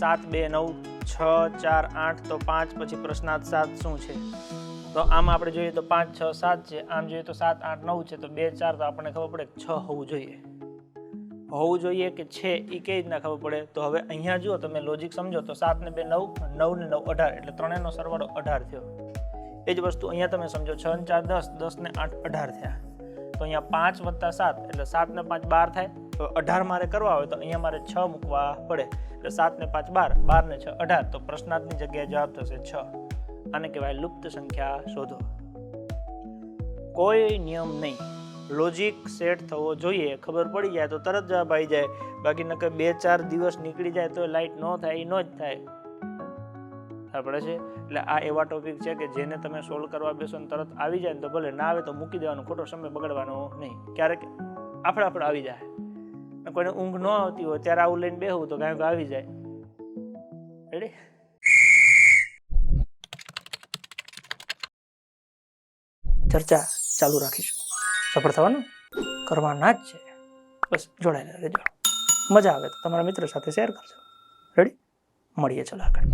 7 2 9 6 4 8 તો 5 પછી પ્રશ્નાર્થ 7 શું છે? તો આમ આપણે જોઈએ તો 5 6 7 છે, આમ જોઈએ તો 7 8 9 છે, તો 2 4 તો આપણને ખબર પડે 6 હોવું જોઈએ કે છે એ કઈ રીતના ખબર પડે? તો હવે અહીંયા જુઓ તમે લોજિક સમજો તો 7 ને 2 9, 9 ને 9 18, એટલે ત્રણેયનો સરવાળો 18 થયો. એ જ વસ્તુ અહીંયા તમે સમજો 6 ને 4 10, 10 ને 8 18 થયા. તો અહીંયા 5 વત્તા 7 એટલે 7 ને 5 12 થાય. તો 18 મારે કરવા હોય તો અહીંયા મારે 6 મૂકવા પડે, એટલે 7 ને 5 12, 12 ને 6 18, તો પ્રશ્નાર્થની જગ્યાએ જવાબ થશે 6. આને કહેવાય લુપ્ત સંખ્યા શોધો. કોઈ નિયમ નહીં, લોજિક સેટ થવો જોઈએ, ખબર પડી જાય તો તરત જવાબ આવી જાય. બાકી નકર 2-4 દિવસ નીકળી જાય તો લાઈટ ન થાય એ ન જ થાય. ખબર પડે છે? એટલે આ એવા ટોપિક છે કે જેને તમે સોલ્વ કરવા બેસો ને તરત આવી જાય ને તો ભલે, ના આવે તો મૂકી દેવાનું, ખોટો સમય બગડવાનો નહીં. ક્યારેક આપણે આવી જાય, કોઈને ઊંઘ ન આવતી હોય ત્યારે આવું લઈને બેહવું તો કાંઈક આવી જાય. રેડી? ચર્ચા ચાલુ રાખીશું. સફળ થવાનું કરવાના જ છે. બસ જોડાયેલા રહેજો. મજા આવે તો તમારા મિત્રો સાથે શેર કરજો. રેડી? મળીએ ચાલો આગળ.